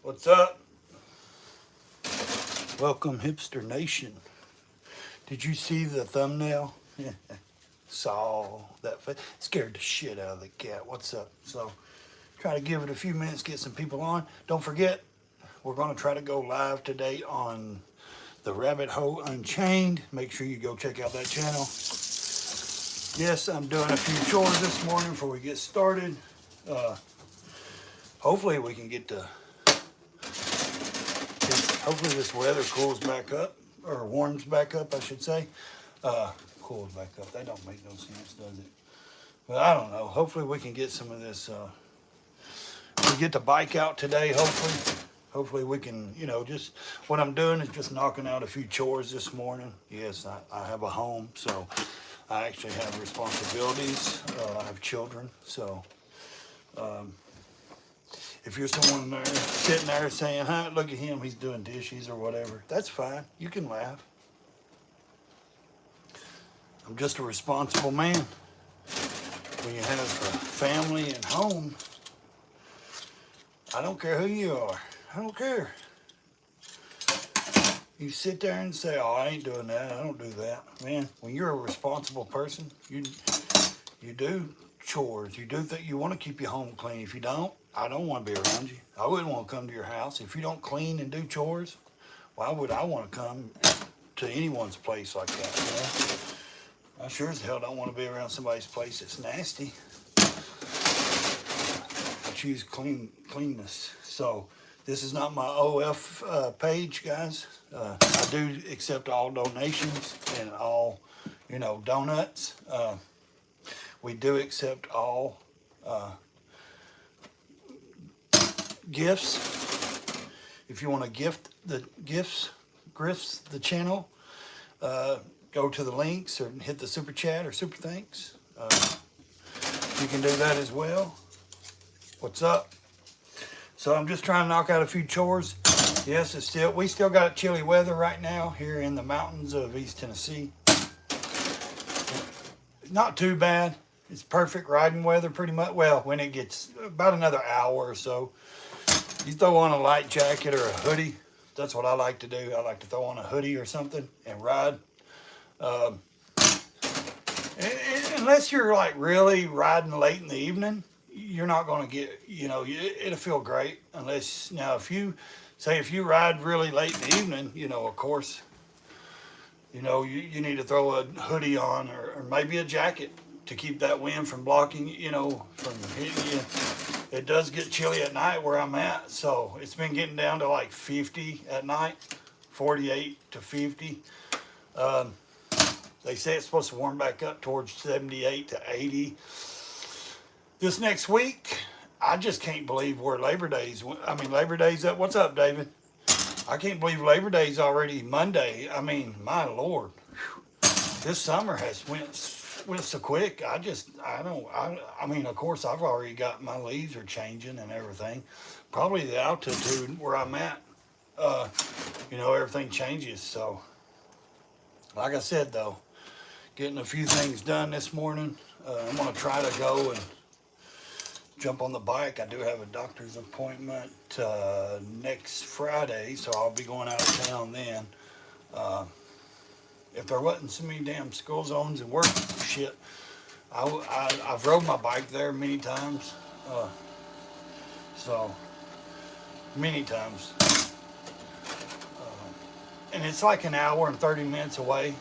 What's up? Welcome, Hipster Nation. Did you see the thumbnail? Saw that. Scared the shit out of the cat. What's up? So, try to give it a few minutes, get some people on. Don't forget, we're going to try to go live today on the Rabbit Hole Unchained. Make sure you go check out that channel. Yes, I'm doing a few chores this morning before we get started. Hopefully we can get to... Hopefully this weather cools back up, or warms back up, I should say. Cools back up. That don't make no sense, does it? But I don't know. Hopefully we can get some of this. We get the bike out today, hopefully. Hopefully we can, just what I'm doing is just knocking out a few chores this morning. Yes, I have a home, so I actually have responsibilities. I have children, so... if you're someone there sitting there saying, "Huh, look at him, he's doing dishes," or whatever, that's fine. You can laugh. I'm just a responsible man. When you have a family and home, I don't care who you are. I don't care. You sit there and say, "Oh, I ain't doing that. I don't do that." Man, when you're a responsible person, you do chores. You do that. You want to keep your home clean. If you don't, I don't want to be around you. I wouldn't want to come to your house. If you don't clean and do chores, why would I want to come to anyone's place like that? I sure as hell don't want to be around somebody's place that's nasty. I choose cleanness. So this is not my OF page, guys. I do accept all donations and all, donuts. We do accept all gifts. If you want to gift the grifts the channel, go to the links or hit the super chat or super thanks. You can do that as well. What's up? So I'm just trying to knock out a few chores. Yes, we still got chilly weather right now here in the mountains of East Tennessee. Not too bad. It's perfect riding weather pretty much. Well, when it gets about another hour or so, you throw on a light jacket or a hoodie. That's what I like to do. I like to throw on a hoodie or something and ride. Unless you're like really riding late in the evening, you're not going to get, it'll feel great. Unless, now if you ride really late in the evening, of course, you need to throw a hoodie on or maybe a jacket to keep that wind from blocking, from hitting you. It does get chilly at night where I'm at, so it's been getting down to like 50 at night, 48 to 50. They say it's supposed to warm back up towards 78 to 80. This next week, I just can't believe where Labor Day's up. What's up, David? I can't believe Labor Day's already Monday. I mean, my Lord. This summer has went so quick. Of course, I've already got my leaves are changing and everything. Probably the altitude where I'm at, everything changes. So, like I said, though, getting a few things done this morning. I'm going to try to go and jump on the bike. I do have a doctor's appointment next Friday, so I'll be going out of town then. If there wasn't so many damn school zones and work shit, I've rode my bike there many times. Many times. And it's like an hour and 30 minutes away.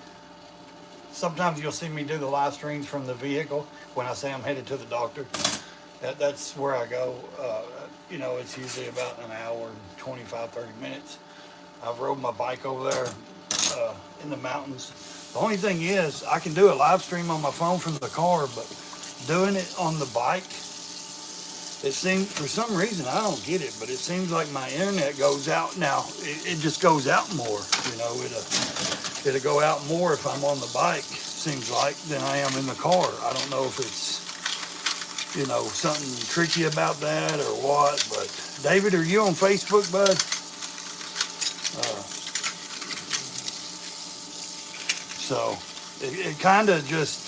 Sometimes you'll see me do the live streams from the vehicle when I say I'm headed to the doctor. That's where I go. It's usually about an hour and 25, 30 minutes. I've rode my bike over there in the mountains. The only thing is, I can do a live stream on my phone from the car, but doing it on the bike, it seems, for some reason, I don't get it, but it seems like my internet goes out now. It just goes out more, it'll go out more if I'm on the bike, seems like, than I am in the car. I don't know if it's, something tricky about that or what, but David, are you on Facebook, bud? So it kind of just,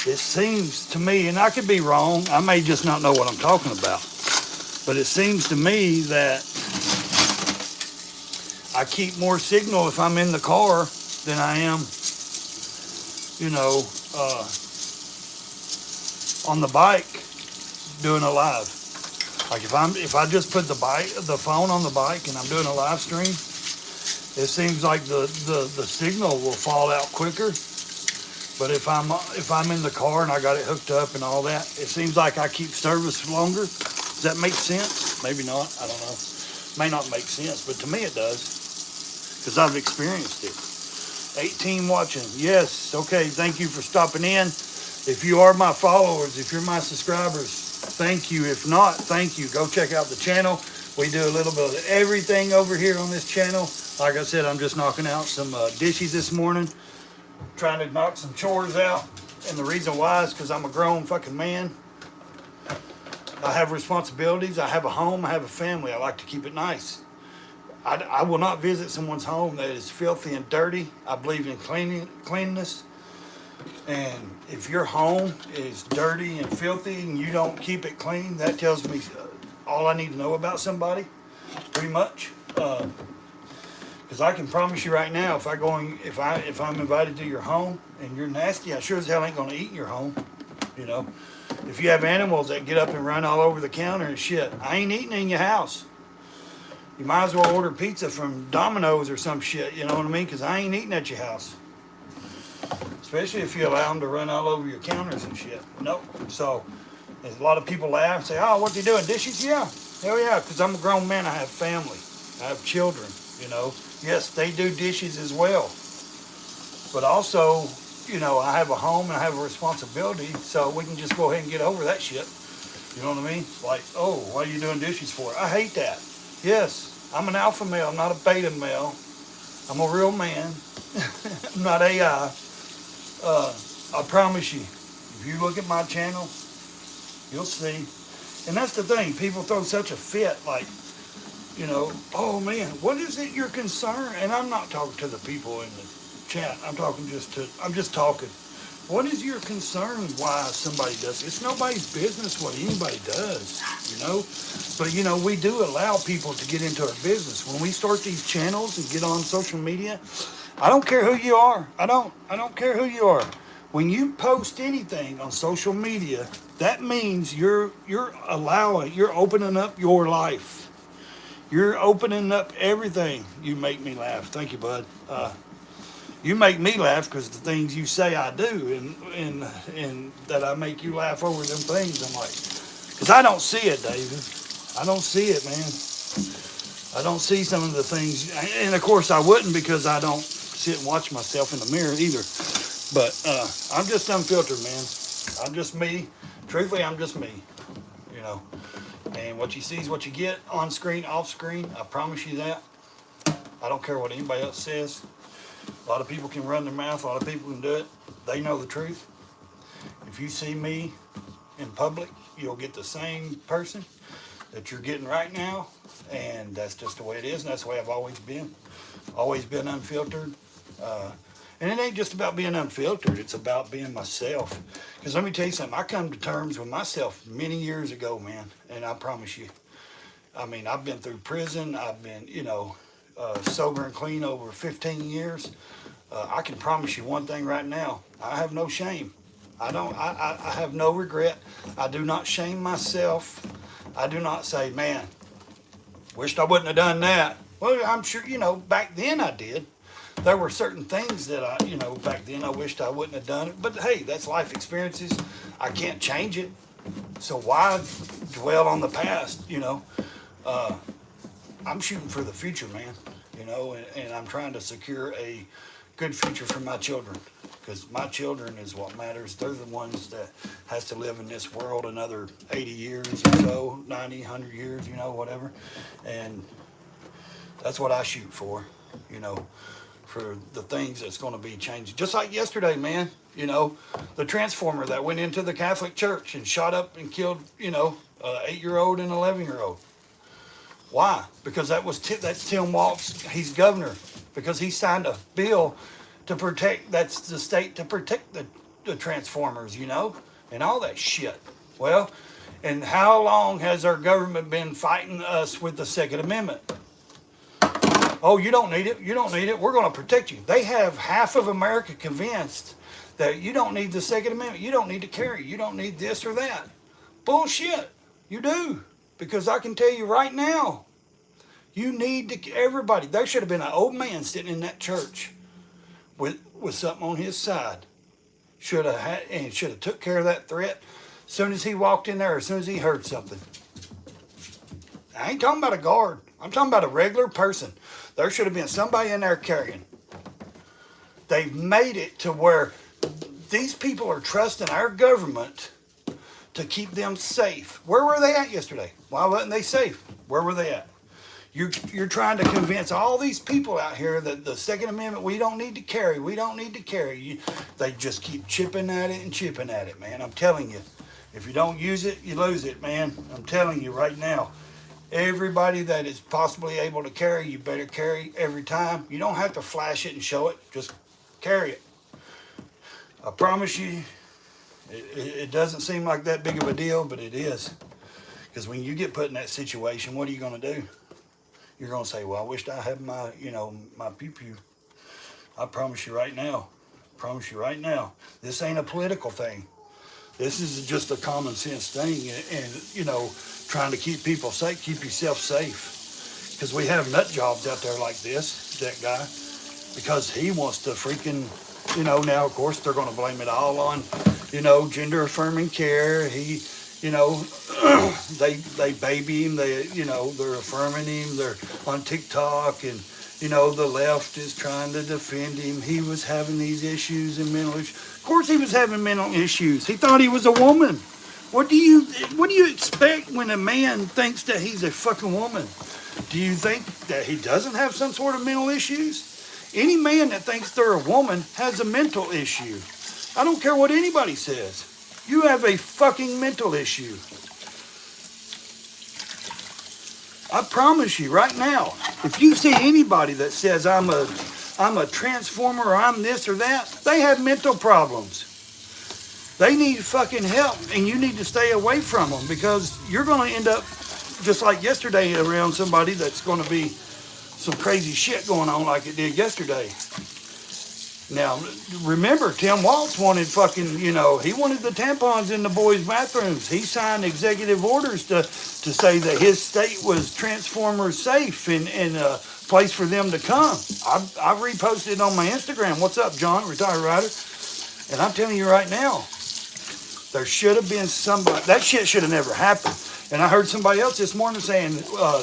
it seems to me, and I could be wrong, I may just not know what I'm talking about, but it seems to me that I keep more signal if I'm in the car than I am, you know, on the bike doing a live. Like if I just put the phone on the bike and I'm doing a live stream, it seems like the signal will fall out quicker. But if I'm in the car and I got it hooked up and all that, it seems like I keep service longer. Does that make sense? Maybe not. I don't know. May not make sense, but to me it does, because I've experienced it. 18 watching. Yes. Okay. Thank you for stopping in. If you are my followers, if you're my subscribers, thank you. If not, thank you. Go check out the channel. We do a little bit of everything over here on this channel. Like I said, I'm just knocking out some dishes this morning, trying to knock some chores out. And the reason why is because I'm a grown fucking man. I have responsibilities. I have a home. I have a family. I like to keep it nice. I will not visit someone's home that is filthy and dirty. I believe in cleanliness. And if your home is dirty and filthy and you don't keep it clean, that tells me all I need to know about somebody, pretty much. Because I can promise you right now, if I'm invited to your home and you're nasty, I sure as hell ain't gonna eat in your home. You know, if you have animals that get up and run all over the counter and shit, I ain't eating in your house. You might as well order pizza from Domino's or some shit. You know what I mean? Because I ain't eating at your house. Especially if you allow them to run all over your counters and shit. Nope. So, a lot of people laugh and say, oh, what you doing, dishes? Yeah. Hell yeah, because I'm a grown man. I have family. I have children, you know. Yes, they do dishes as well. But also, you know, I have a home and I have a responsibility, so we can just go ahead and get over that shit. You know what I mean? Like, oh, what are you doing dishes for? I hate that. Yes, I'm an alpha male. I'm not a beta male. I'm a real man. I'm not AI. I promise you, if you look at my channel, you'll see. And that's the thing, people throw such a fit, like, you know, oh man, what is it your concern? And I'm not talking to the people in the chat, I'm just talking. What is your concern why somebody does it? It's nobody's business what anybody does, you know? But, you know, we do allow people to get into our business. When we start these channels and get on social media, I don't care who you are. I don't care who you are. When you post anything on social media, that means you're opening up your life. You're opening up everything. You make me laugh. Thank you, bud. You make me laugh because the things you say I do, and that I make you laugh over them things. I'm like, because I don't see it, David. I don't see it, man. I don't see some of the things, and of course I wouldn't, because I don't sit and watch myself in the mirror either. But I'm just unfiltered, man. I'm just me. Truthfully, I'm just me. You know. And what you see is what you get, on screen, off screen. I promise you that. I don't care what anybody else says. A lot of people can run their mouth. A lot of people can do it. They know the truth. If you see me in public, you'll get the same person that you're getting right now. And that's just the way it is. And that's the way I've always been. Always been unfiltered. And it ain't just about being unfiltered. It's about being myself. Because let me tell you something. I come to terms with myself many years ago, man. And I promise you. I mean, I've been through prison. I've been, you know, sober and clean over 15 years. I can promise you one thing right now. I have no shame. I have no regret. I do not shame myself. I do not say, man, wished I wouldn't have done that. Well, I'm sure, you know, back then I did. There were certain things that I, you know, back then I wished I wouldn't have done it. But hey, that's life experiences. I can't change it. So why dwell on the past, you know? I'm shooting for the future, man. You know, and I'm trying to secure a good future for my children. Because my children is what matters. They're the ones that has to live in this world another 80 years or so, 90, 100 years, you know, whatever. And that's what I shoot for, you know, for the things that's going to be changing. Just like yesterday, man, you know, the transformer that went into the Catholic Church and shot up and killed, you know, 8-year-old and 11-year-old. Why? Because that's Tim Walz. He's governor. Because he signed a bill to protect, that's the state, to protect the the Transformers, you know, and all that shit. Well, and how long has our government been fighting us with the Second Amendment? Oh, you don't need it. You don't need it. We're going to protect you. They have half of America convinced that you don't need the Second Amendment. You don't need to carry. You don't need this or that. Bullshit. You do. Because I can tell you right now, you need to, everybody, there should have been an old man sitting in that church with something on his side. Should have took care of that threat as soon as he walked in there, as soon as he heard something. I ain't talking about a guard. I'm talking about a regular person. There should have been somebody in there carrying. They've made it to where these people are trusting our government to keep them safe. Where were they at yesterday? Why wasn't they safe? Where were they at? You're trying to convince all these people out here that the Second Amendment, we don't need to carry. We don't need to carry. They just keep chipping at it and chipping at it, man. I'm telling you. If you don't use it, you lose it, man. I'm telling you right now. Everybody that is possibly able to carry, you better carry every time. You don't have to flash it and show it. Just carry it. I promise you, it doesn't seem like that big of a deal, but it is. Because when you get put in that situation, what are you going to do? You're going to say, well, I wished I had my, my pew-pew. I promise you right now. This ain't a political thing. This is just a common sense thing. And trying to keep people safe, keep yourself safe. Because we have nut jobs out there like that guy. Because he wants to freaking, now of course they're going to blame it all on, gender affirming care. He, they baby him, they're affirming him, they're on TikTok, and, the left is trying to defend him. He was having these issues and mental issues. Of course he was having mental issues. He thought he was a woman. What do you expect when a man thinks that he's a fucking woman? Do you think that he doesn't have some sort of mental issues? Any man that thinks they're a woman has a mental issue. I don't care what anybody says. You have a fucking mental issue. I promise you right now, if you see anybody that says I'm a transformer or I'm this or that, they have mental problems. They need fucking help, and you need to stay away from them, because you're going to end up just like yesterday around somebody that's going to be some crazy shit going on like it did yesterday. Now, remember, Tim Waltz wanted fucking, he wanted the tampons in the boys' bathrooms. He signed executive orders to say that his state was transformer safe and a place for them to come. I reposted it on my Instagram. What's up, John, retired writer? And I'm telling you right now, there should have been somebody. That shit should have never happened. And I heard somebody else this morning saying,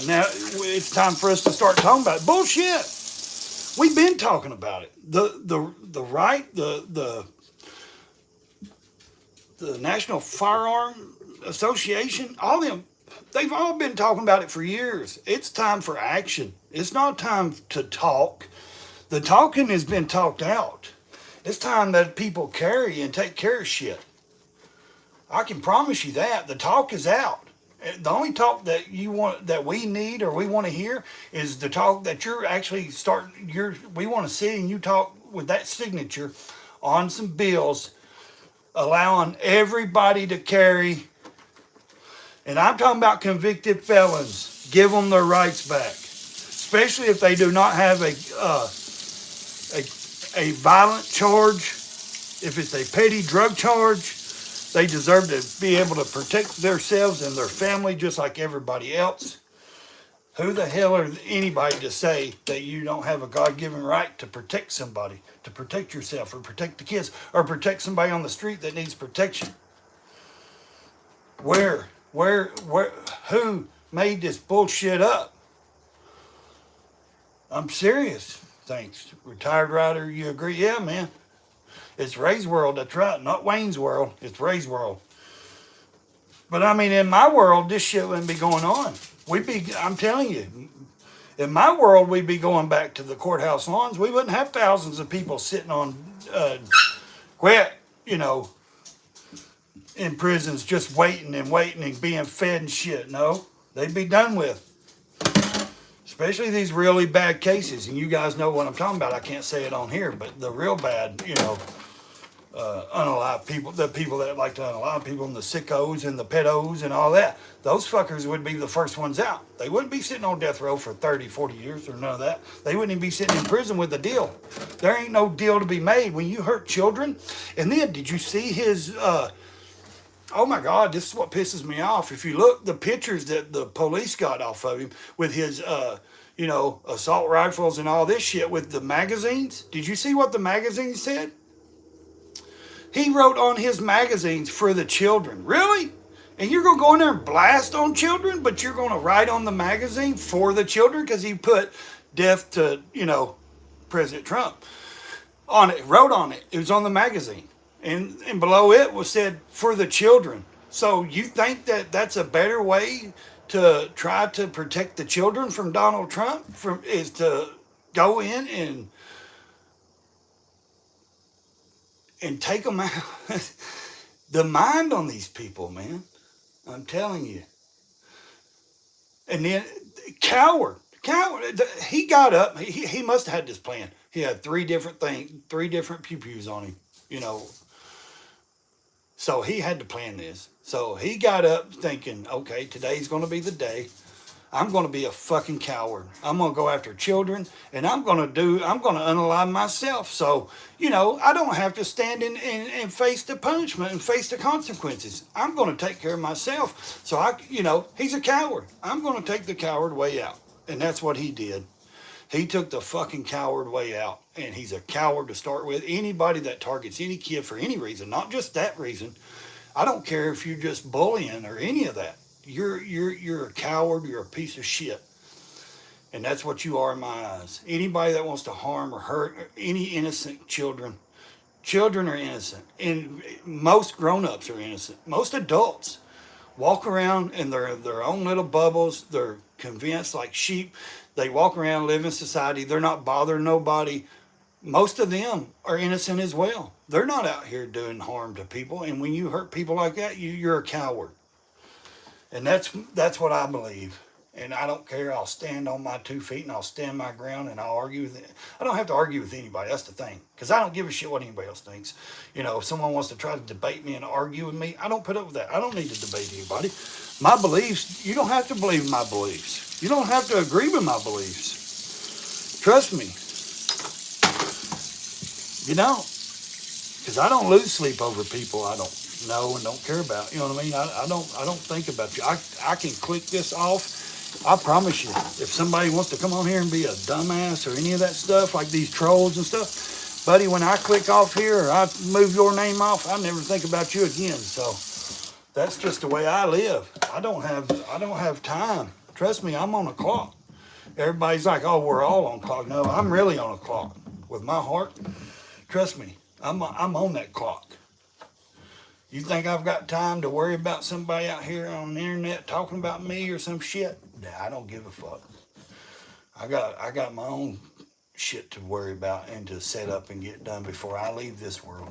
now it's time for us to start talking about it. Bullshit. We've been talking about it. The right, the National Firearm Association, all them, they've all been talking about it for years. It's time for action. It's not time to talk. The talking has been talked out. It's time that people carry and take care of shit. I can promise you that. The talk is out. The only talk that we need or we want to hear is the talk that you're actually we want to see, and you talk with that signature on some bills allowing everybody to carry. And I'm talking about convicted felons. Give them their rights back, especially if they do not have a violent charge. If it's a petty drug charge, they deserve to be able to protect themselves and their family just like everybody else. Who the hell are anybody to say that you don't have a God-given right to protect somebody, to protect yourself or protect the kids or protect somebody on the street that needs protection? Where, who made this bullshit up? I'm serious. Thanks. Retired writer, you agree? Yeah, man. It's Ray's world, that's right. Not Wayne's world. It's Ray's world. But I mean, in my world, this shit wouldn't be going on. I'm telling you, in my world, we'd be going back to the courthouse lawns. We wouldn't have thousands of people sitting on, in prisons just waiting and being fed and shit. No, they'd be done with. Especially these really bad cases. And you guys know what I'm talking about. I can't say it on here, but the real bad, unalive people, the people that like to unalive people, and the sickos and the pedos and all that. Those fuckers would be the first ones out. They wouldn't be sitting on death row for 30, 40 years or none of that. They wouldn't even be sitting in prison with a deal. There ain't no deal to be made when you hurt children. And then, did you see his, oh my God, this is what pisses me off. If you look, the pictures that the police got off of him with his, assault rifles and all this shit with the magazines. Did you see what the magazines said? He wrote on his magazines for the children. Really? And you're going to go in there and blast on children, but you're going to write on the magazine for the children because he put death to, President Trump on it, wrote on it. It was on the magazine. And below it was said for the children. So you think that that's a better way to try to protect the children from Donald Trump is to go in and take them out? The mind on these people, man. I'm telling you. And then coward. He got up. He must have had this plan. He had three different pew-pews on him, So he had to plan this. So he got up thinking, okay, today's going to be the day. I'm going to be a fucking coward. I'm going to go after children, and I'm going to unalive myself. So, I don't have to stand and face the punishment and face the consequences. I'm going to take care of myself. So he's a coward. I'm going to take the coward way out. And that's what he did. He took the fucking coward way out. And he's a coward to start with. Anybody that targets any kid for any reason, not just that reason. I don't care if you're just bullying or any of that. You're a coward. You're a piece of shit. And that's what you are in my eyes. Anybody that wants to harm or hurt any innocent children are innocent. And most grown-ups are innocent. Most adults walk around in their own little bubbles. They're convinced like sheep. They walk around, live in society. They're not bothering nobody. Most of them are innocent as well. They're not out here doing harm to people. And when you hurt people like that, you're a coward. And that's what I believe. And I don't care. I'll stand on my 2 feet and I'll stand my ground and I'll argue with it. I don't have to argue with anybody. That's the thing. Because I don't give a shit what anybody else thinks. If someone wants to try to debate me and argue with me, I don't put up with that. I don't need to debate anybody. My beliefs, you don't have to believe in my beliefs. You don't have to agree with my beliefs. Trust me. Because I don't lose sleep over people I don't know and don't care about. You know what I mean? I don't think about you. I can click this off. I promise you, if somebody wants to come on here and be a dumbass or any of that stuff, like these trolls and stuff, buddy, when I click off here or I move your name off, I never think about you again. So that's just the way I live. I don't have time. Trust me, I'm on a clock. Everybody's like, oh, we're all on a clock. No, I'm really on a clock with my heart. Trust me, I'm on that clock. You think I've got time to worry about somebody out here on the internet talking about me or some shit? Nah, I don't give a fuck. I got my own shit to worry about and to set up and get done before I leave this world.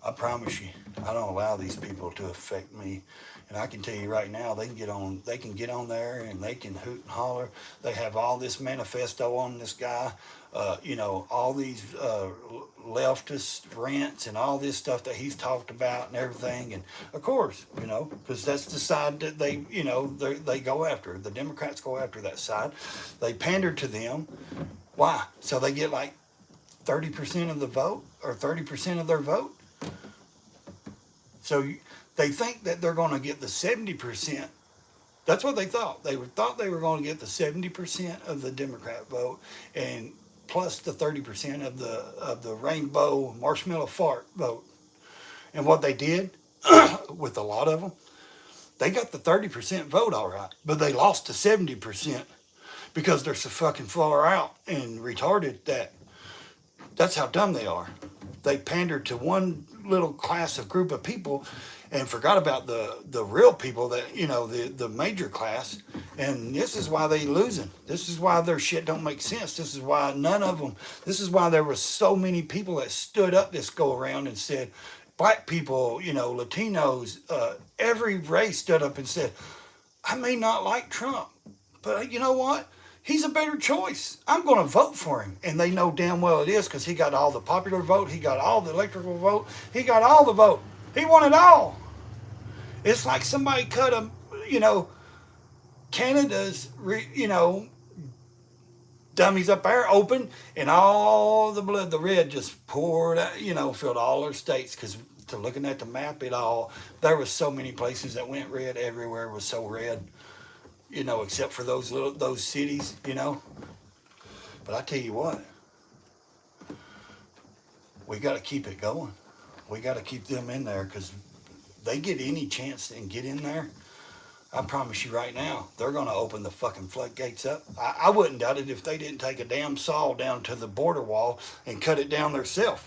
I promise you, I don't allow these people to affect me. And I can tell you right now, they can get on there and they can hoot and holler. They have all this manifesto on this guy, all these leftist rants and all this stuff that he's talked about and everything. And of course, because that's the side that they go after. The Democrats go after that side. They pander to them. Why? So they get like 30% of the vote or 30% of their vote. So they think that they're going to get the 70%. That's what they thought. They thought they were going to get the 70% of the Democrat vote and plus the 30% of the rainbow marshmallow fart vote. And what they did with a lot of them, they got the 30% vote all right, but they lost to 70% because they're so fucking far out and retarded that that's how dumb they are. They pandered to one little group of people and forgot about the real people that, the major class. And this is why they losing. This is why their shit don't make sense. This is why this is why there was so many people that stood up this go around and said, black people, Latinos, every race stood up and said, I may not like Trump, but you know what? he's a better choice. I'm going to vote for him. And they know damn well it is because he got all the popular vote. He got all the electoral vote. He got all the vote. He won it all. It's like somebody cut a, Canada's, dummies up there open and all the blood, the red just poured out, filled all our states because to looking at the map, there was so many places that went red. Everywhere was so red, except for those cities, But I tell you what, we got to keep it going. We got to keep them in there because they get any chance and get in there. I promise you right now, they're going to open the fucking floodgates up. I wouldn't doubt it if they didn't take a damn saw down to the border wall and cut it down themselves.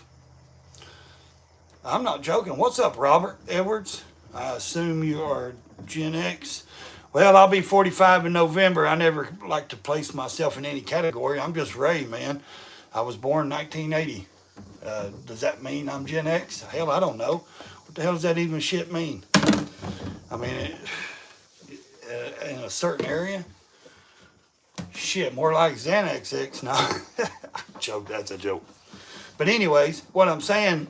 I'm not joking. What's up, Robert Edwards? I assume you are Gen X. Well, I'll be 45 in November. I never like to place myself in any category. I'm just Ray, man. I was born 1980. Does that mean I'm Gen X? Hell, I don't know. What the hell does that even shit mean? I mean, in a certain area? Shit, more like Xanax X. No, joke, that's a joke. But anyways, what I'm saying,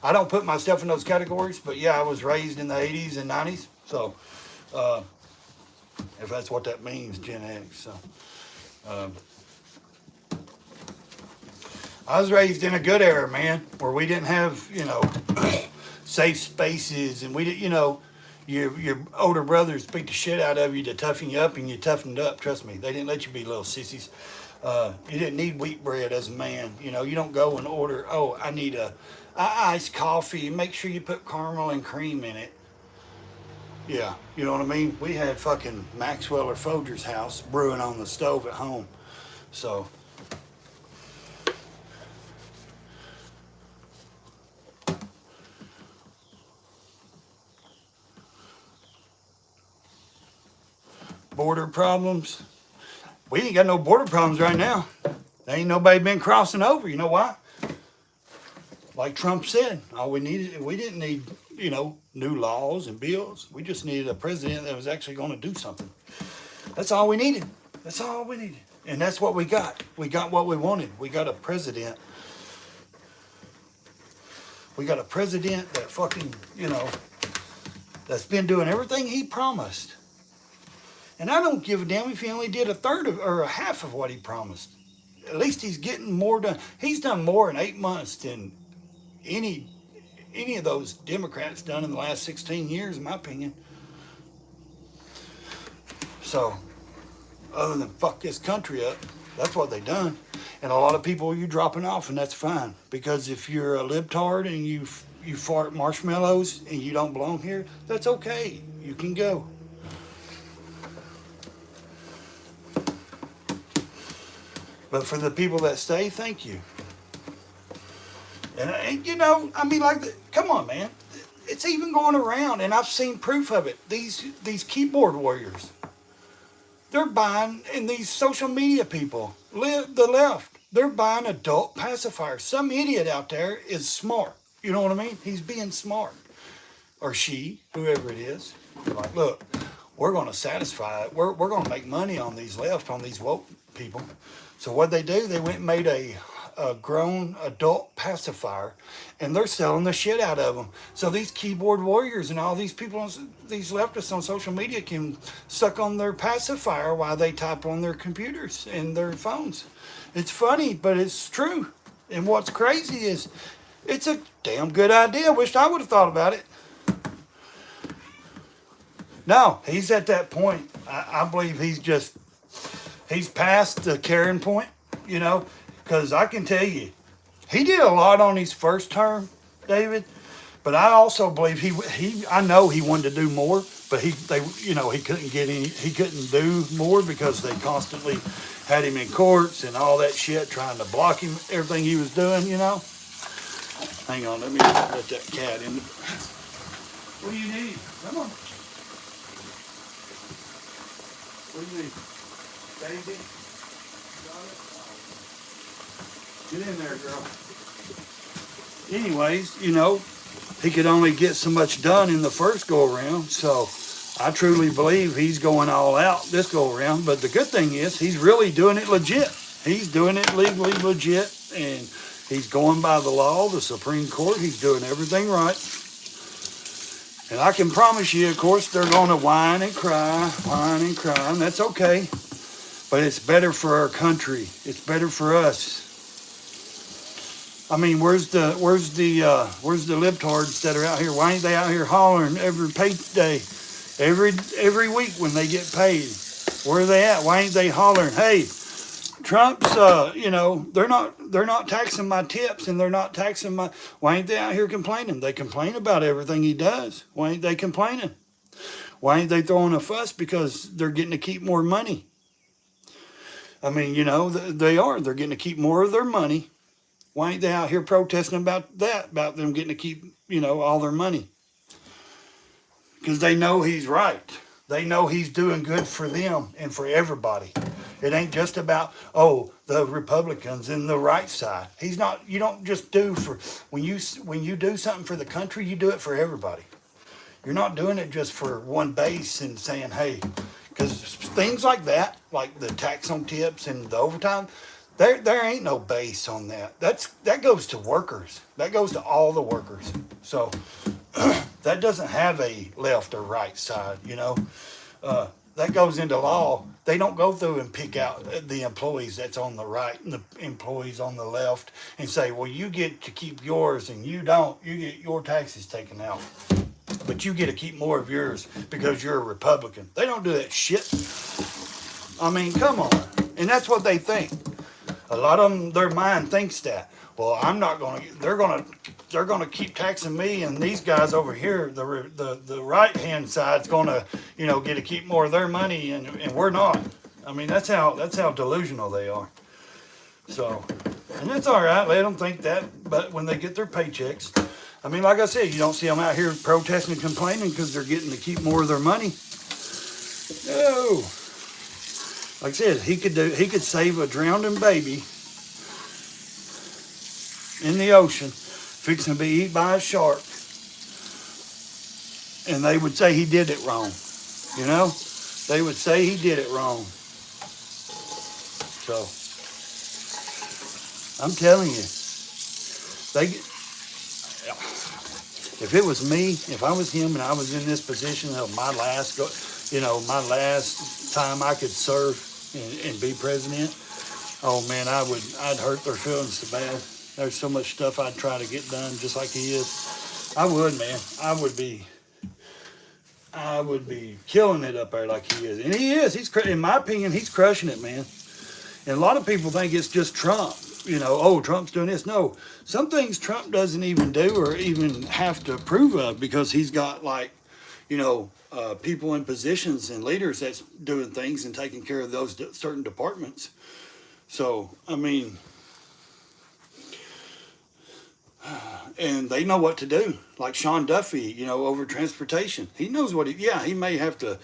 I don't put myself in those categories, but yeah, I was raised in the 80s and 90s. So, if that's what that means, Gen X. So, I was raised in a good era, man, where we didn't have, safe spaces, and we didn't, your older brothers beat the shit out of you to toughen you up, and you toughened up. Trust me, they didn't let you be little sissies. You didn't need wheat bread as a man. You don't go and order, I need a iced coffee. Make sure you put caramel and cream in it. Yeah, you know what I mean? We had fucking Maxwell or Folger's house brewing on the stove at home. So, border problems. We ain't got no border problems right now. There ain't nobody been crossing over. You know why? Like Trump said, all we didn't need, new laws and bills. We just needed a president that was actually going to do something. That's all we needed. That's all we needed. And that's what we got. We got what we wanted. We got a president. We got a president that fucking, that's been doing everything he promised. And I don't give a damn if he only did a third or a half of what he promised. At least he's getting more done. He's done more in 8 months than any of those Democrats done in the last 16 years, in my opinion. So, other than fuck this country up, that's what they done. And a lot of people you're dropping off, and that's fine. Because if you're a libtard and you fart marshmallows and you don't belong here, that's okay. You can go. But for the people that stay, thank you. And come on, man. It's even going around, and I've seen proof of it. These keyboard warriors, they're buying, and these social media people, the left, they're buying adult pacifiers. Some idiot out there is smart. You know what I mean? He's being smart. Or she, whoever it is. Like, look, we're going to satisfy it. We're going to make money on these woke people. So what they do, they went and made a grown adult pacifier, and they're selling the shit out of them. So these keyboard warriors and all these people, these leftists on social media can suck on their pacifier while they type on their computers and their phones. It's funny, but it's true. And what's crazy is it's a damn good idea. Wish I would have thought about it. No, he's at that point. I believe he's past the caring point, because I can tell you, he did a lot on his first term, David, but I also believe I know he wanted to do more, but he couldn't do more because they constantly had him in courts and all that shit, trying to block him, everything he was doing, Hang on, let me let that cat in. What do you need? Come on. What do you need? Daisy? Get in there, girl. Anyways, he could only get so much done in the first go around, so I truly believe he's going all out this go around. But the good thing is he's really doing it legit. He's doing it legally legit, and he's going by the law, the Supreme Court. He's doing everything right. And I can promise you, of course, they're going to whine and cry, and that's okay. But it's better for our country. It's better for us. I mean, where's the libtards that are out here? Why ain't they out here hollering every payday, every week when they get paid? Where are they at? Why ain't they hollering? Hey, Trump's, they're not taxing my tips, and they're not taxing my. Why ain't they out here complaining? They complain about everything he does. Why ain't they complaining? Why ain't they throwing a fuss? Because they're getting to keep more money. I mean, they are. They're getting to keep more of their money. Why ain't they out here protesting about that? About them getting to keep, all their money? Because they know he's right. They know he's doing good for them and for everybody. It ain't just about, the Republicans and the right side. He's not. You don't just do for when you do something for the country, you do it for everybody. You're not doing it just for one base and saying, hey, because things like that, like the tax on tips and the overtime, there ain't no base on that. That goes to workers. That goes to all the workers. So that doesn't have a left or right side, that goes into law. They don't go through and pick out the employees that's on the right and the employees on the left and say, well, you get to keep yours and you don't. You get your taxes taken out. But you get to keep more of yours because you're a Republican. They don't do that shit. I mean, come on. And that's what they think. A lot of them, their mind thinks that. Well, I'm not going to. They're going to keep taxing me, and these guys over here, the right hand side's going to, get to keep more of their money, and we're not. I mean, that's how delusional they are. So, and that's all right. Let them think that. But when they get their paychecks, I mean, like I said, you don't see them out here protesting and complaining because they're getting to keep more of their money. No. Like I said, he could save a drowning baby in the ocean, fixing to be eaten by a shark, and they would say he did it wrong. They would say he did it wrong. So, I'm telling you, if it was me, if I was him and I was in this position of my last time I could serve and be president, oh man, I'd hurt their feelings so bad. There's so much stuff I'd try to get done just like he is. I would, man. I would be killing it up there like he is. And he is. In my opinion, he's crushing it, man. And a lot of people think it's just Trump. Trump's doing this. No, some things Trump doesn't even do or even have to approve of because he's got people in positions and leaders that's doing things and taking care of those certain departments. So, I mean, and they know what to do. Like Sean Duffy, over transportation. He knows he may have to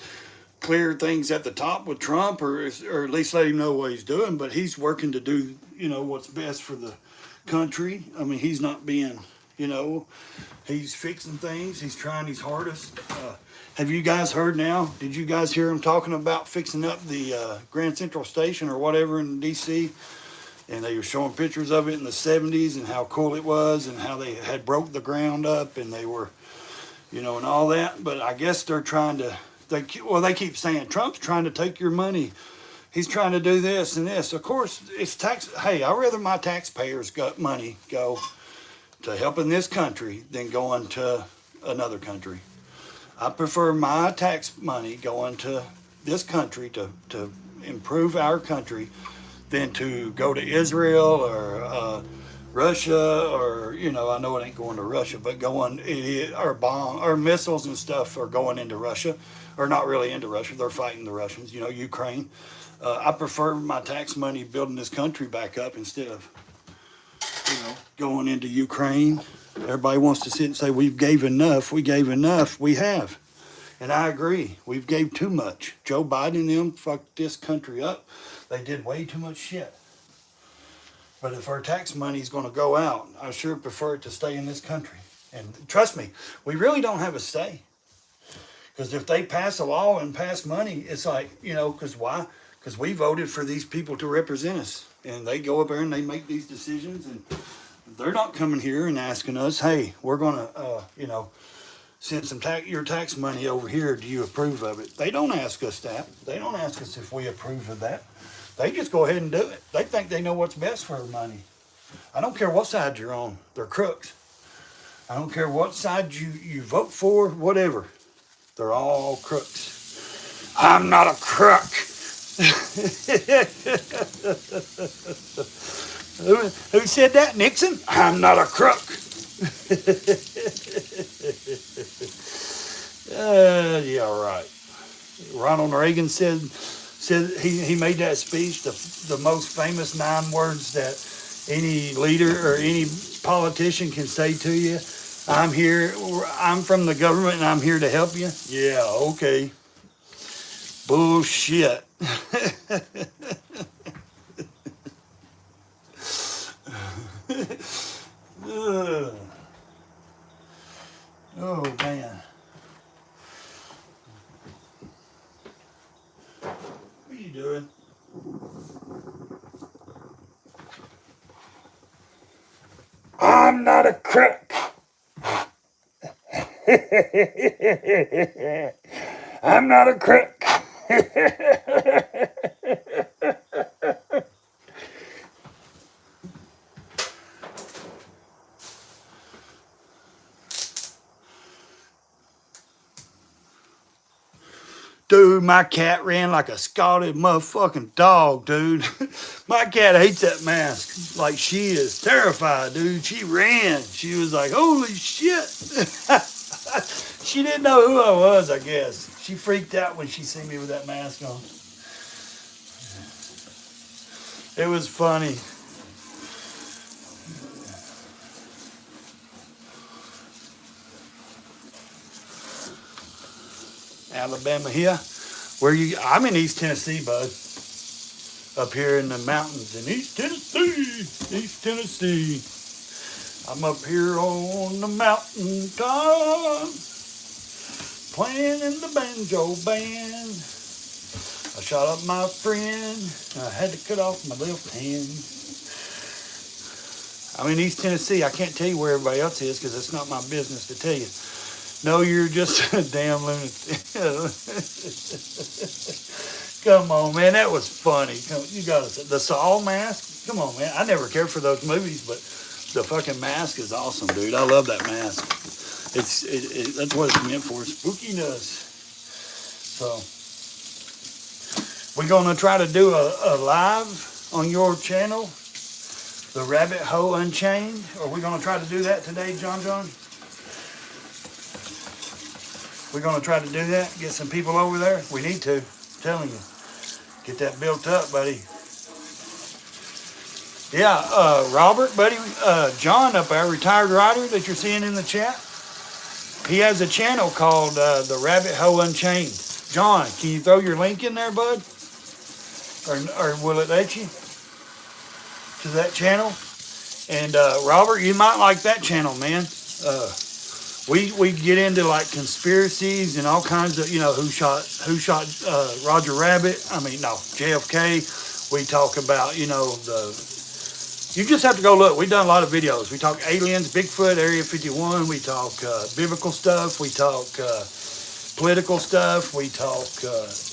clear things at the top with Trump or at least let him know what he's doing, but he's working to do, what's best for the country. I mean, he's not being, he's fixing things. He's trying his hardest. Have you guys heard now? Did you guys hear him talking about fixing up the Grand Central Station or whatever in D.C.? And they were showing pictures of it in the 70s and how cool it was and how they had broke the ground up and they were, and all that. But I guess they're trying to, they keep saying, Trump's trying to take your money. He's trying to do this and this. Of course, it's tax. Hey, I'd rather my taxpayers got money go to helping this country than going to another country. I prefer my tax money going to this country to improve our country than to go to Israel or Russia or, I know it ain't going to Russia, but or missiles and stuff are going into Russia, or not really into Russia. They're fighting the Russians, Ukraine. I prefer my tax money building this country back up instead of, going into Ukraine. Everybody wants to sit and say, we gave enough. We have. And I agree. We've gave too much. Joe Biden and them fucked this country up. They did way too much shit. But if our tax money is going to go out, I sure prefer it to stay in this country. And trust me, we really don't have a say. Because if they pass a law and pass money, it's like, you know, because why? Because we voted for these people to represent us. And they go up there and they make these decisions. And they're not coming here and asking us, hey, we're going to, you know, send some your tax money over here. Do you approve of it? They don't ask us that. They don't ask us if we approve of that. They just go ahead and do it. They think they know what's best for our money. I don't care what side you're on. They're crooks. I don't care what side you vote for, whatever. They're all crooks. I'm not a crook. Who said that? Nixon? I'm not a crook. Yeah, right. Ronald Reagan said he made that speech, the most famous 9 words that any leader or any politician can say to you. I'm from the government and I'm here to help you. Yeah, okay. Bullshit. Oh, man. What are you doing? I'm not a crook. I'm not a crook. Dude, my cat ran like a scalded motherfucking dog, dude. My cat hates that mask. Like, she is terrified, dude. She ran. She was like, holy shit. She didn't know who I was, I guess. She freaked out when she seen me with that mask on. It was funny. Alabama here. I'm in East Tennessee, bud. Up here in the mountains in East Tennessee. I'm up here on the mountain top, playing in the banjo band. I shot up my friend. I had to cut off my left hand. I'm in East Tennessee. I can't tell you where everybody else is because it's not my business to tell you. No, you're just a damn lunatic. Come on, man. That was funny. You got the Saw mask? Come on, man. I never cared for those movies, but the fucking mask is awesome, dude. I love that mask. That's what it's meant for, spookiness. So, we're going to try to do a live on your channel, The Rabbit Hole Unchained. Are we going to try to do that today, John? We're going to try to do that, get some people over there. We need to, I'm telling you. Get that built up, buddy. Yeah, Robert, buddy, John up there, retired writer that you're seeing in the chat. He has a channel called The Rabbit Hole Unchained. John, can you throw your link in there, bud? Or will it let you? To that channel? And Robert, you might like that channel, man. We get into like conspiracies and all kinds of, you know, who shot Roger Rabbit. I mean, no, JFK. We talk about, you know, you just have to go look. We've done a lot of videos. We talk aliens, Bigfoot, Area 51. We talk biblical stuff. We talk political stuff. We talk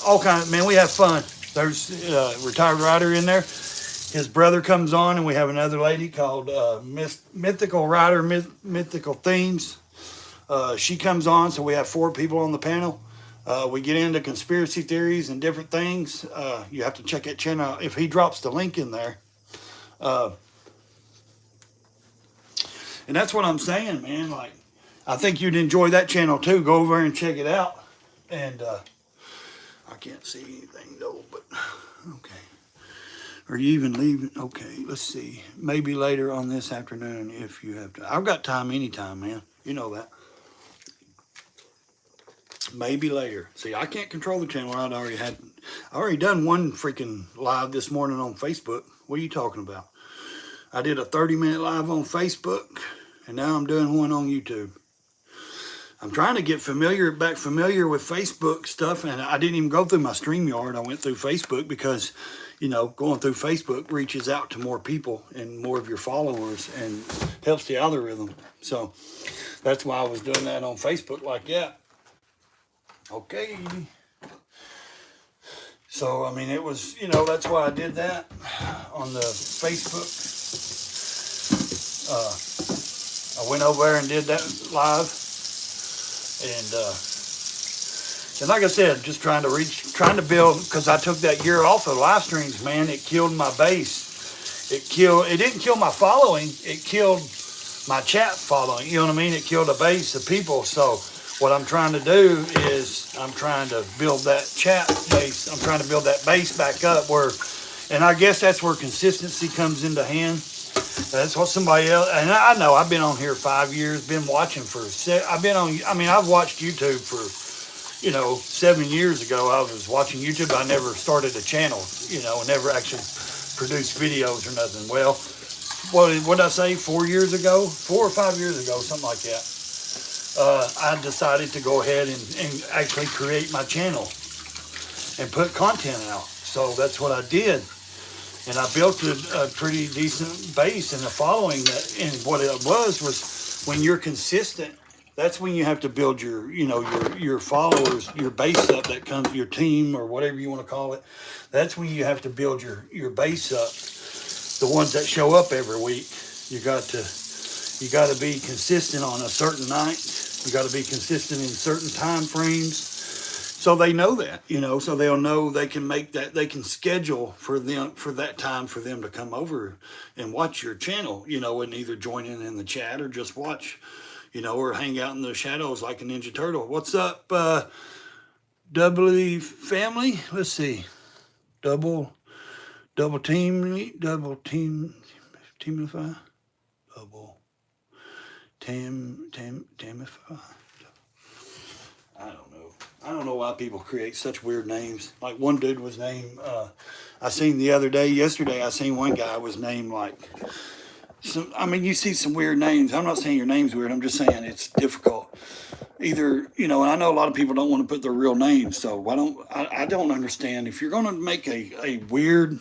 all kinds. Man, we have fun. There's a retired writer in there. His brother comes on, and we have another lady called Mythical Writer, Mythical Themes. She comes on, so we have 4 people on the panel. We get into conspiracy theories and different things. You have to check that channel out. If he drops the link in there. And that's what I'm saying, man. Like, I think you'd enjoy that channel too. Go over and check it out. And I can't see anything though, but okay. Are you even leaving? Okay, let's see. Maybe later on this afternoon if you have to. I've got time anytime, man. You know that. Maybe later. See, I can't control the channel. I already done one freaking live this morning on Facebook. What are you talking about? I did a 30-minute live on Facebook, and now I'm doing one on YouTube. I'm trying to get back familiar with Facebook stuff, and I didn't even go through my StreamYard. I went through Facebook because, you know, going through Facebook reaches out to more people and more of your followers and helps the algorithm. So that's why I was doing that on Facebook like that. Okay. So, I mean, it was, you know, that's why I did that on the Facebook. I went over there and did that live. And like I said, just trying to build, because I took that year off of live streams, man. It killed my base. It didn't kill my following. It killed my chat following. You know what I mean? It killed a base of people. So what I'm trying to do is I'm trying to build that chat base. I'm trying to build that base back up and I guess that's where consistency comes into hand. That's what somebody else, and I know I've been on here 5 years, been watching I've watched YouTube for, you know, 7 years ago. I was watching YouTube. I never started a channel, you know, never actually produced videos or nothing. Well, what did I say, 4 years ago? 4 or 5 years ago, something like that. I decided to go ahead and actually create my channel and put content out. So that's what I did. And I built a pretty decent base and a following. And what it was when you're consistent, that's when you have to build your followers, your base up that comes, your team or whatever you want to call it. That's when you have to build your base up. The ones that show up every week, you got to be consistent on a certain night. You got to be consistent in certain time frames. So they know that, you know, so they'll know they can make that, they can schedule for that time for them to come over and watch your channel, you know, and either join in the chat or just watch, you know, or hang out in the shadows like a Ninja Turtle. What's up, W family? Let's see. Double teamify. Double tamify. I don't know why people create such weird names. Like one dude was named, I seen yesterday I seen one guy was named like, you see some weird names. I'm not saying your name's weird. I'm just saying it's difficult. Either, you know, and I know a lot of people don't want to put their real names. So I don't understand. If you're going to make a weird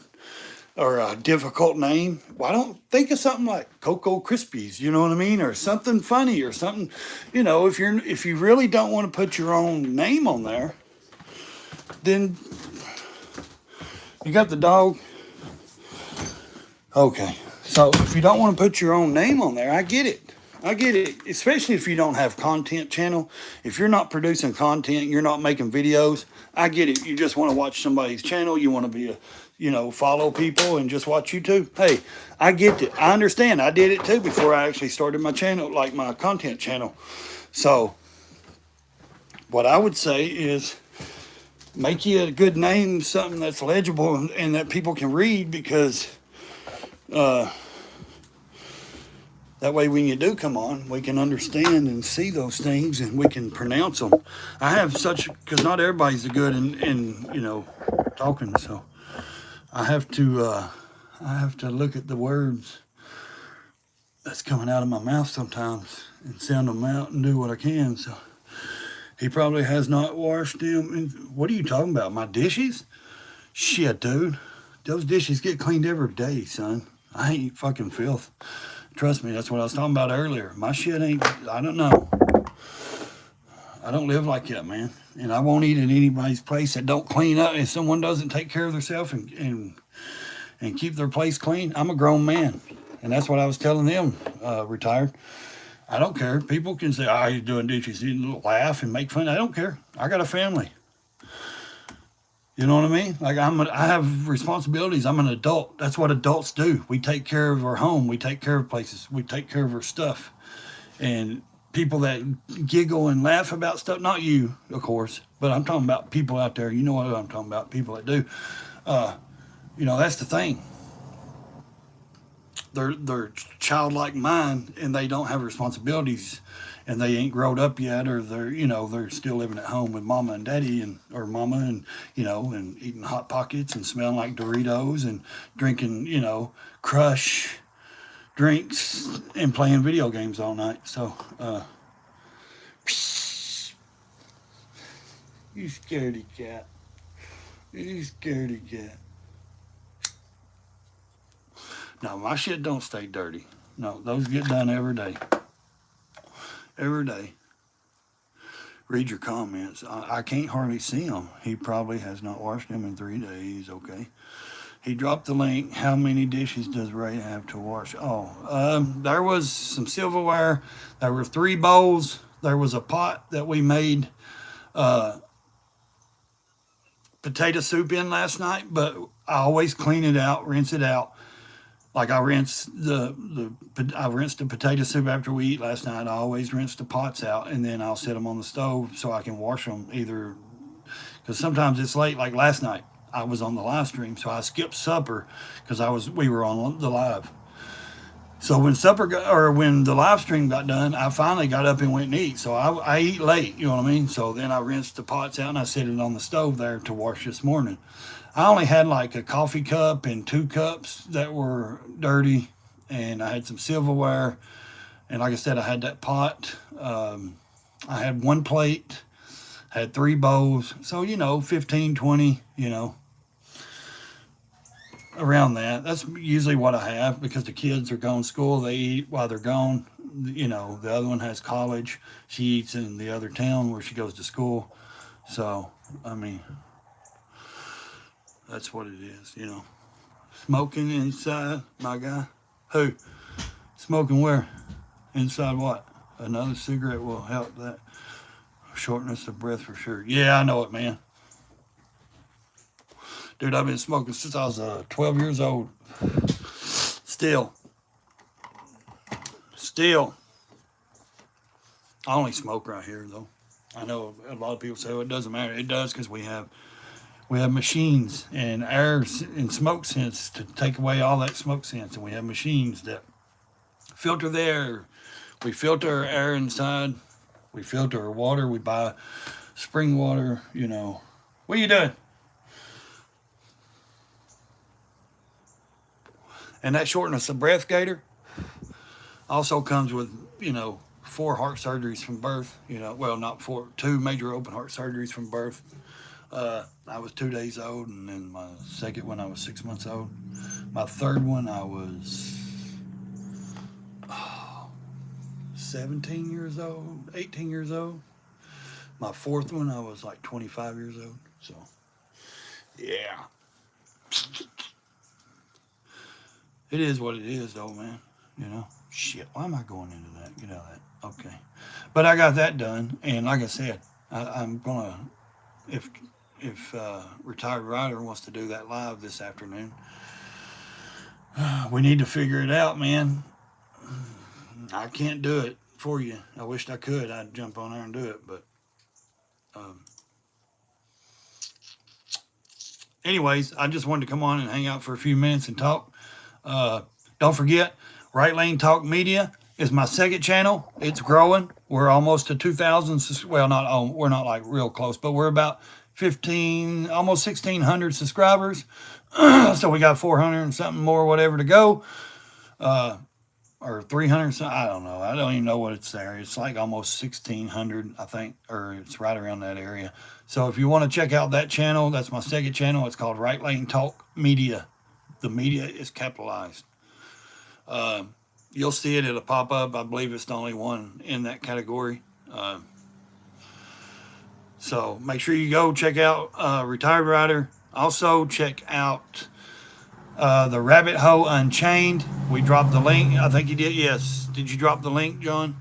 or a difficult name, why don't think of something like Cocoa Krispies, you know what I mean? Or something funny or something, you know, if you really don't want to put your own name on there, then you got the dog. Okay. So if you don't want to put your own name on there, I get it. Especially if you don't have content channel. If you're not producing content, you're not making videos, I get it. You just want to watch somebody's channel. You want to be follow people and just watch YouTube. Hey, I get it. I understand. I did it too before I actually started my channel, like my content channel. So what I would say is make you a good name, something that's legible and that people can read, because that way when you do come on, we can understand and see those things and we can pronounce them. I have because not everybody's good in talking, so I have to look at the words that's coming out of my mouth sometimes and sound them out and do what I can. So he probably has not washed them. What are you talking about? My dishes? Shit, dude. Those dishes get cleaned every day, son. I ain't fucking filth. Trust me, that's what I was talking about earlier. My shit ain't, I don't know. I don't live like that, man. And I won't eat at anybody's place that don't clean up. If someone doesn't take care of themselves and keep their place clean, I'm a grown man. And that's what I was telling them, retired. I don't care. People can say, oh, you're doing dishes. You laugh and make fun. I don't care. I got a family. You know what I mean? Like I have responsibilities. I'm an adult. That's what adults do. We take care of our home. We take care of places. We take care of our stuff. And people that giggle and laugh about stuff, not you, of course, but I'm talking about people out there. You know what I'm talking about, people that do. That's the thing. They're childlike mind, and they don't have responsibilities, and they ain't grown up yet, or they're still living at home with mama and daddy or mama and eating Hot Pockets and smelling like Doritos and drinking, Crush drinks and playing video games all night. So, You scaredy cat. You scaredy cat. No, my shit don't stay dirty. No, those get done every day. Every day. Read your comments. I can't hardly see him. He probably has not washed them in 3 days. Okay. He dropped the link. How many dishes does Ray have to wash? Oh, there was some silverware. There were 3 bowls. There was a pot that we made potato soup in last night, but I always clean it out, rinse it out. Like I rinsed the potato soup after we eat last night. I always rinse the pots out, and then I'll set them on the stove so I can wash them either, because sometimes it's late. Like last night, I was on the live stream, so I skipped supper because we were on the live. So when when the live stream got done, I finally got up and went and eat. So I eat late, you know what I mean? So then I rinsed the pots out and I set it on the stove there to wash this morning. I only had like a coffee cup and 2 cups that were dirty, and I had some silverware, and like I said, I had that pot. I had 1 plate, had 3 bowls, so 15, 20, around that. That's usually what I have, because the kids are going to school. They eat while they're gone. The other one has college. She eats in the other town where she goes to school. So I mean, that's what it is, Smoking inside, my guy. Who? Smoking where? Inside what? Another cigarette will help that. Shortness of breath for sure. Yeah, I know it, man. Dude, I've been smoking since I was 12 years old. Still. I only smoke right here, though. I know a lot of people say, well, it doesn't matter. It does, because we have machines and air and smoke sense to take away all that smoke sense. And we have machines that filter the air. We filter our air inside. We filter our water. We buy spring water, What are you doing? And that shortness of breath, Gator, also comes with, 4 heart surgeries from birth. Well, not 4, 2 major open heart surgeries from birth. I was 2 days old, and then my second one I was 6 months old. My third one I was 17 years old, 18 years old. My fourth one I was like 25 years old. So, yeah. It is what it is, though, man. Shit, why am I going into that? Get out of that. Okay. But I got that done, and like I said, I'm going to, if Retired Rider wants to do that live this afternoon, we need to figure it out, man. I can't do it for you. I wished I could. I'd jump on there and do it, but anyways, I just wanted to come on and hang out for a few minutes and talk. Don't forget, Right Lane Talk Media is my second channel. It's growing. We're almost to 2,000. Well, we're not like real close, but we're about 15, almost 1,600 subscribers. So we got 400 and something more, whatever, to go. Or 300 something. I don't know. I don't even know what it's there. It's like almost 1,600, I think, or it's right around that area. So if you want to check out that channel, that's my second channel. It's called Right Lane Talk Media. The media is capitalized. You'll see it. It'll pop up. I believe it's the only one in that category. So make sure you go check out Retired Rider. Also check out the Rabbit Hole Unchained. We dropped the link. I think you did. Yes. Did you drop the link, John?